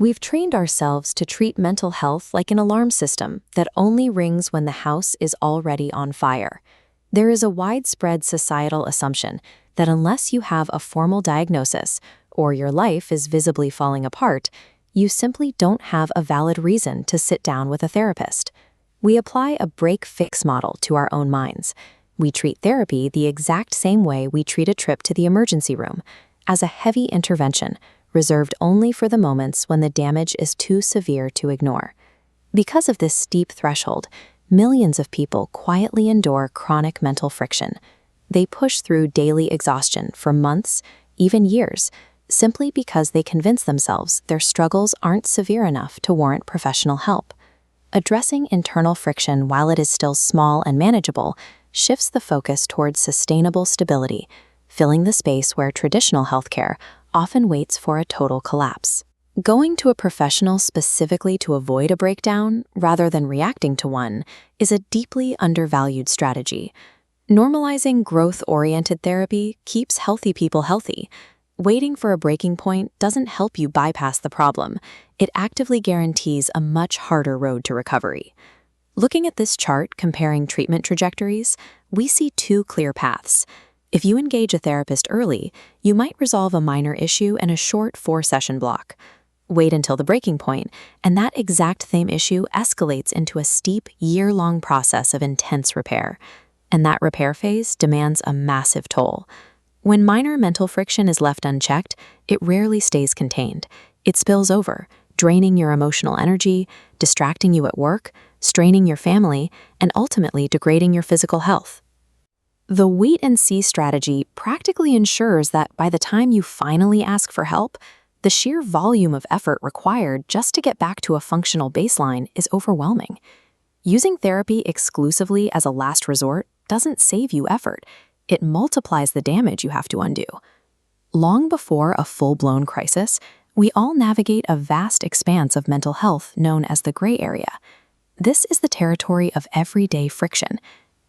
We've trained ourselves to treat mental health like an alarm system that only rings when the house is already on fire. There is a widespread societal assumption that unless you have a formal diagnosis or your life is visibly falling apart, you simply don't have a valid reason to sit down with a therapist. We apply a break-fix model to our own minds. We treat therapy the exact same way we treat a trip to the emergency room, as a heavy intervention, reserved only for the moments when the damage is too severe to ignore. Because of this steep threshold, millions of people quietly endure chronic mental friction. They push through daily exhaustion for months, even years, simply because they convince themselves their struggles aren't severe enough to warrant professional help. Addressing internal friction while it is still small and manageable shifts the focus towards sustainable stability, filling the space where traditional healthcare often waits for a total collapse. Going to a professional specifically to avoid a breakdown, rather than reacting to one, is a deeply undervalued strategy. Normalizing growth-oriented therapy keeps healthy people healthy. Waiting for a breaking point doesn't help you bypass the problem. It actively guarantees a much harder road to recovery. Looking at this chart comparing treatment trajectories, we see two clear paths. If you engage a therapist early, you might resolve a minor issue in a short 4-session block. Wait until the breaking point, and that exact same issue escalates into a steep, year-long process of intense repair. And that repair phase demands a massive toll. When minor mental friction is left unchecked, it rarely stays contained. It spills over, draining your emotional energy, distracting you at work, straining your family, and ultimately degrading your physical health. The wait-and-see strategy practically ensures that by the time you finally ask for help, the sheer volume of effort required just to get back to a functional baseline is overwhelming. Using therapy exclusively as a last resort doesn't save you effort. It multiplies the damage you have to undo. Long before a full-blown crisis, we all navigate a vast expanse of mental health known as the gray area. This is the territory of everyday friction.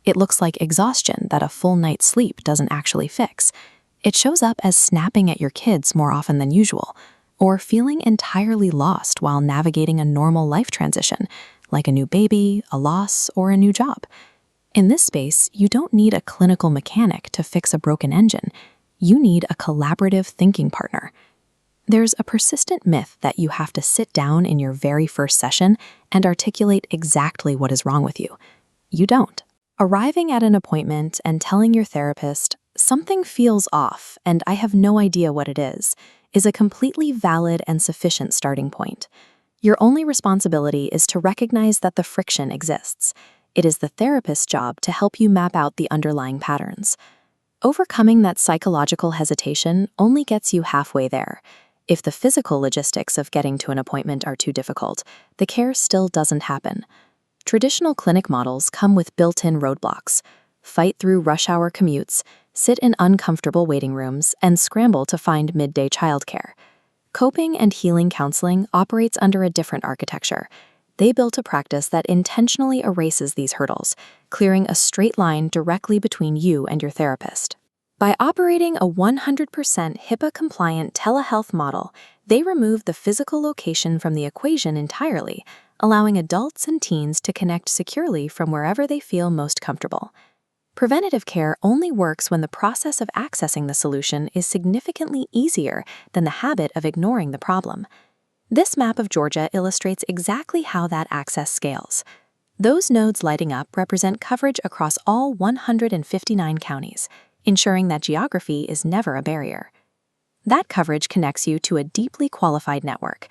It looks like exhaustion that a full night's sleep doesn't actually fix. It shows up as snapping at your kids more often than usual, or feeling entirely lost while navigating a normal life transition, like a new baby, a loss, or a new job. In this space, you don't need a clinical mechanic to fix a broken engine. You need a collaborative thinking partner. There's a persistent myth that you have to sit down in your very first session and articulate exactly what is wrong with you. You don't. Arriving at an appointment and telling your therapist, "Something feels off and I have no idea what it is a completely valid and sufficient starting point. Your only responsibility is to recognize that the friction exists. It is the therapist's job to help you map out the underlying patterns. Overcoming that psychological hesitation only gets you halfway there. If the physical logistics of getting to an appointment are too difficult, the care still doesn't happen. Traditional clinic models come with built-in roadblocks. Fight through rush hour commutes, sit in uncomfortable waiting rooms, and scramble to find midday childcare. Coping and healing counseling operates under a different architecture. They built a practice that intentionally erases these hurdles, clearing a straight line directly between you and your therapist. By operating a 100% HIPAA-compliant telehealth model, they remove the physical location from the equation entirely, allowing adults and teens to connect securely from wherever they feel most comfortable. Preventative care only works when the process of accessing the solution is significantly easier than the habit of ignoring the problem. This map of Georgia illustrates exactly how that access scales. Those nodes lighting up represent coverage across all 159 counties, ensuring that geography is never a barrier. That coverage connects you to a deeply qualified network.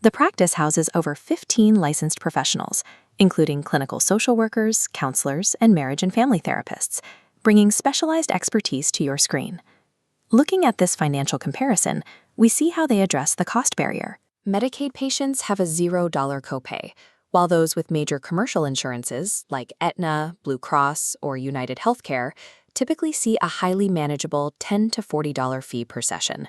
The practice houses over 15 licensed professionals, including clinical social workers, counselors, and marriage and family therapists, bringing specialized expertise to your screen. Looking at this financial comparison, we see how they address the cost barrier. Medicaid patients have a $0 copay, while those with major commercial insurances, like Aetna, Blue Cross, or United Healthcare, typically see a highly manageable $10 to $40 fee per session.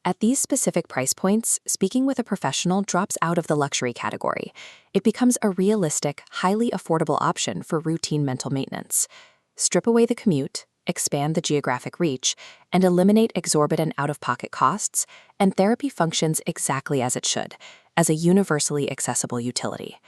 At these specific price points, speaking with a professional drops out of the luxury category. It becomes a realistic, highly affordable option for routine mental maintenance. Strip away the commute, expand the geographic reach, and eliminate exorbitant out-of-pocket costs, and therapy functions exactly as it should, as a universally accessible utility.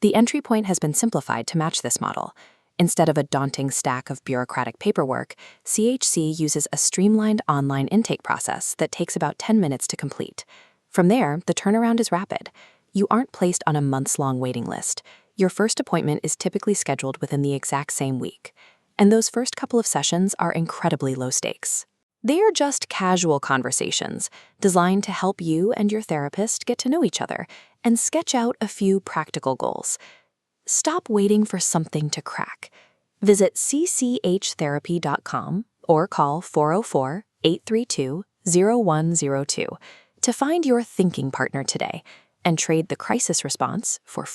The entry point has been simplified to match this model. Instead of a daunting stack of bureaucratic paperwork, CHC uses a streamlined online intake process that takes about 10 minutes to complete. From there, the turnaround is rapid. You aren't placed on a months-long waiting list. Your first appointment is typically scheduled within the exact same week. And those first couple of sessions are incredibly low stakes. They are just casual conversations designed to help you and your therapist get to know each other and sketch out a few practical goals. Stop waiting for something to crack. Visit cchtherapy.com or call 404-832-0102 to find your thinking partner today and trade the crisis response for